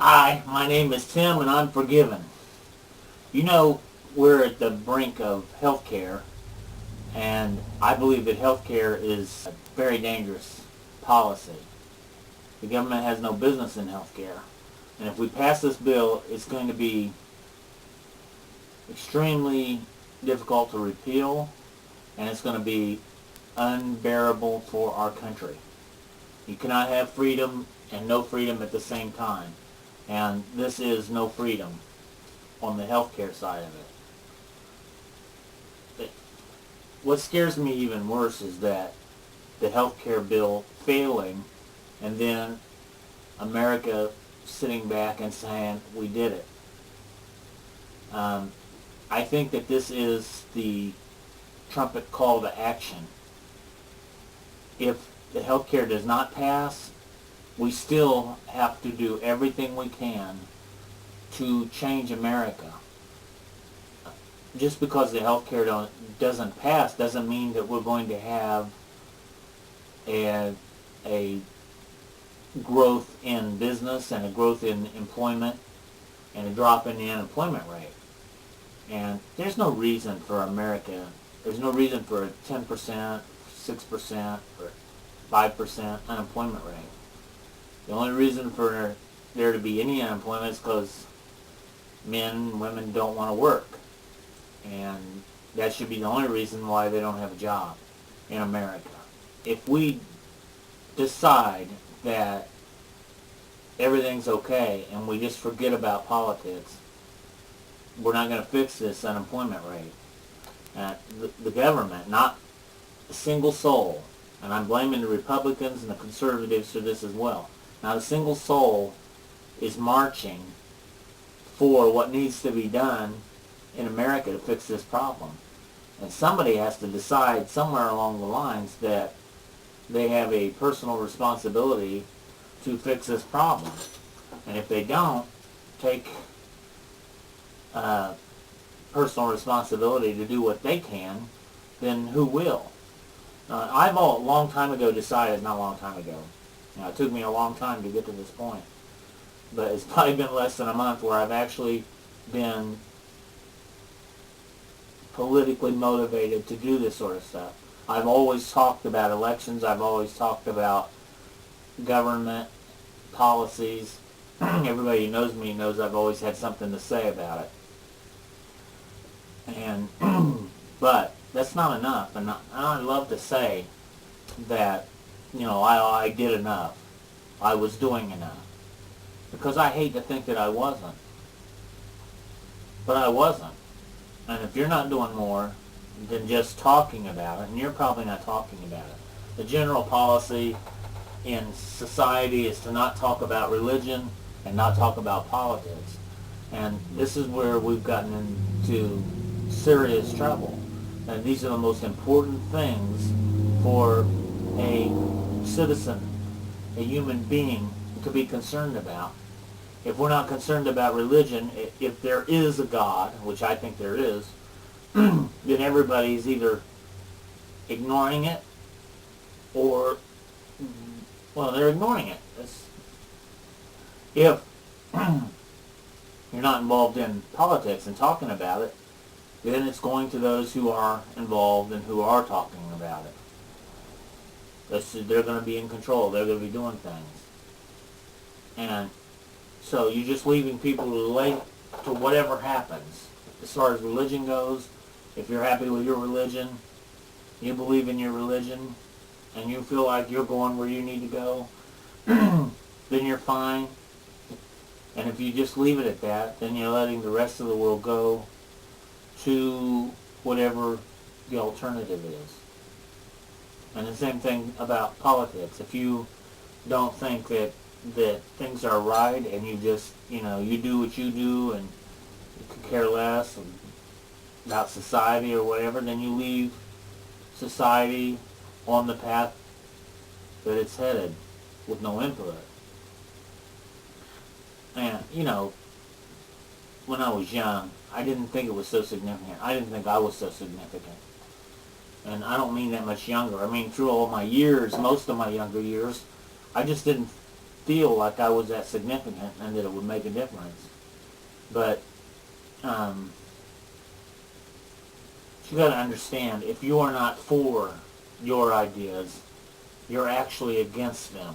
Hi, my name is Tim and I'm forgiven. You know, we're at the brink of healthcare, and I believe that healthcare is a very dangerous policy. The government has no business in healthcare. And if we pass this bill, it's going to be extremely difficult to repeal, and it's going to be unbearable for our country. You cannot have freedom and no freedom at the same time. And this is no freedom on the healthcare side of it. What scares me even worse is that the healthcare bill failing and then America sitting back and saying, we did it. I think that this is the trumpet call to action. If the healthcare does not pass, we still have to do everything we can to change America. Just because the healthcare doesn't pass doesn't mean that we're going to have a growth in business and a growth in employment and a drop in the unemployment rate. And there's no reason for America, there's no reason for a 10%, 6%, or 5% unemployment rate. The only reason for there to be any unemployment is because men and women don't want to work. And that should be the only reason why they don't have a job in America. If we decide that everything's okay and we just forget about politics, we're not going to fix this unemployment rate. The government, not a single soul, and I'm blaming the Republicans and the conservatives for this as well, not a single soul is marching for what needs to be done in America to fix this problem. And somebody has to decide somewhere along the lines that they have a personal responsibility to fix this problem. And if they don't take personal responsibility to do what they can, then who will? I've a long time ago decided, not a long time ago, it took me a long time to get to this point, but it's probably been less than a month where I've actually been politically motivated to do this sort of stuff. I've always talked about elections. I've always talked about government policies. Everybody who knows me knows I've always had something to say about it. And but that's not enough. And I love to say that, I did enough. I was doing enough. Because I hate to think that I wasn't. But I wasn't. And if you're not doing more than just talking about it, and you're probably not talking about it, the general policy in society is to not talk about religion and not talk about politics. And this is where we've gotten into serious trouble. And these are the most important things for a citizen, a human being, to be concerned about. If we're not concerned about religion, if there is a God, which I think there is, then everybody's either ignoring it or, they're ignoring it. If you're not involved in politics and talking about it, then it's going to those who are involved and who are talking about it. They're going to be in control. They're going to be doing things. And so you're just leaving people to whatever happens. As far as religion goes, if you're happy with your religion, you believe in your religion, and you feel like you're going where you need to go, then you're fine. And if you just leave it at that, then you're letting the rest of the world go to whatever the alternative is. And the same thing about politics. If you don't think that things are right and you just, you do what you do and you could care less about society or whatever, then you leave society on the path that it's headed with no input. And, when I was young, I didn't think it was so significant. I didn't think I was so significant. And I don't mean that much younger. I mean, through all my years, most of my younger years, I just didn't feel like I was that significant and that it would make a difference. But you got to understand, if you are not for your ideas, you're actually against them.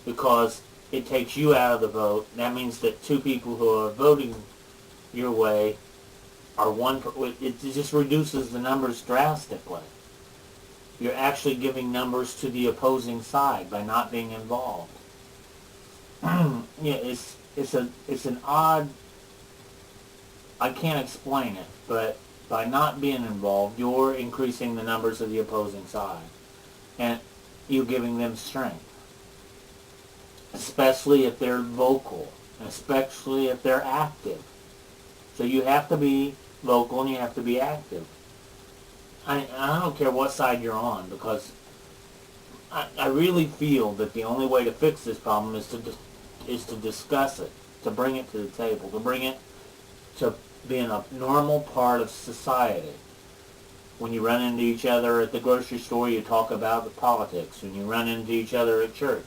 Because it takes you out of the vote. That means that two people who are voting your way are one. It just reduces the numbers drastically. You're actually giving numbers to the opposing side by not being involved. Yeah, it's an odd. I can't explain it, but by not being involved, you're increasing the numbers of the opposing side, and you're giving them strength. Especially if they're vocal, especially if they're active. So you have to be vocal and you have to be active. I don't care what side you're on, because I really feel that the only way to fix this problem is to discuss it, to bring it to the table, to bring it to being a normal part of society. When you run into each other at the grocery store, you talk about the politics. When you run into each other at church,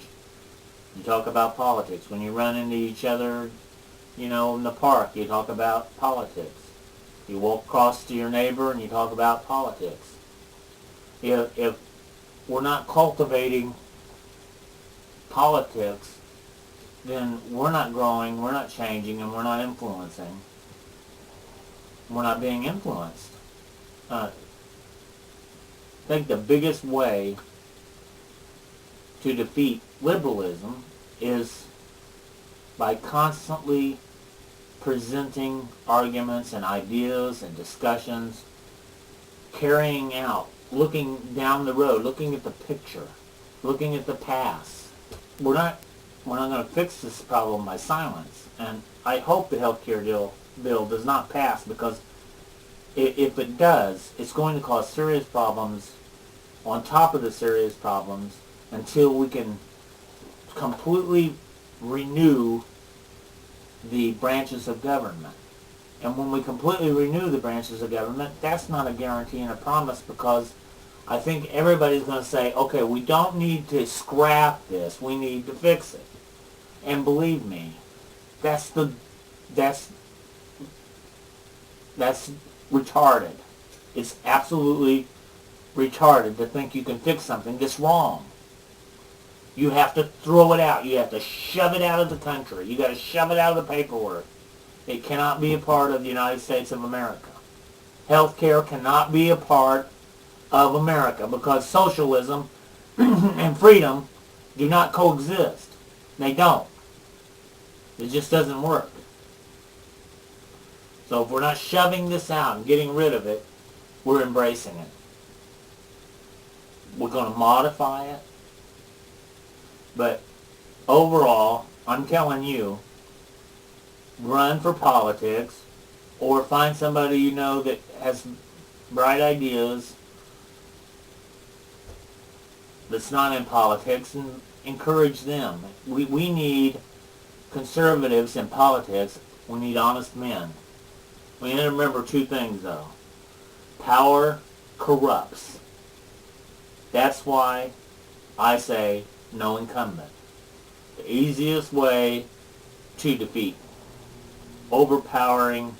you talk about politics. When you run into each other, in the park, you talk about politics. You walk across to your neighbor and you talk about politics. If we're not cultivating politics, then we're not growing, we're not changing, and we're not influencing. We're not being influenced. I think the biggest way to defeat liberalism is by constantly presenting arguments and ideas and discussions, carrying out, looking down the road, looking at the picture, looking at the past. We're not going to fix this problem by silence, and I hope the healthcare bill does not pass, because if it does, it's going to cause serious problems on top of the serious problems until we can completely renew the branches of government. And when we completely renew the branches of government, that's not a guarantee and a promise, because I think everybody's going to say, okay, we don't need to scrap this, we need to fix it. And believe me, that's retarded. It's absolutely retarded to think you can fix something that's wrong. You have to throw it out. You have to shove it out of the country. You got to shove it out of the paperwork. It cannot be a part of the United States of America. Healthcare cannot be a part of America, because socialism and freedom do not coexist. They don't. It just doesn't work. So if we're not shoving this out and getting rid of it, we're embracing it. We're going to modify it. But overall, I'm telling you, run for politics, or find somebody you know that has bright ideas that's not in politics, and encourage them. We need conservatives in politics. We need honest men. We need to remember two things, though. Power corrupts. That's why I say no incumbent. The easiest way to defeat overpowering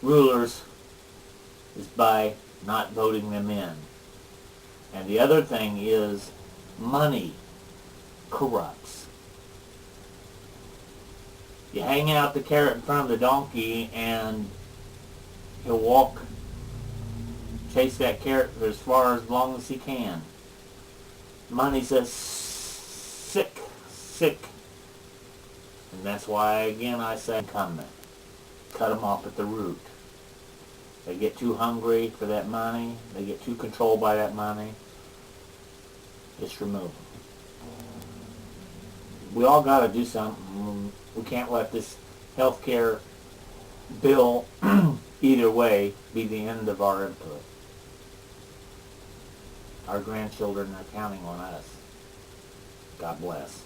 rulers is by not voting them in. And the other thing is, money corrupts. You hang out the carrot in front of the donkey and he'll chase that carrot for as long as he can. Money's a sick. And that's why, again, I say incumbent. Cut them off at the root. They get too hungry for that money. They get too controlled by that money. Just remove them. We all got to do something. We can't let this healthcare bill, either way, be the end of our input. Our grandchildren are counting on us. God bless.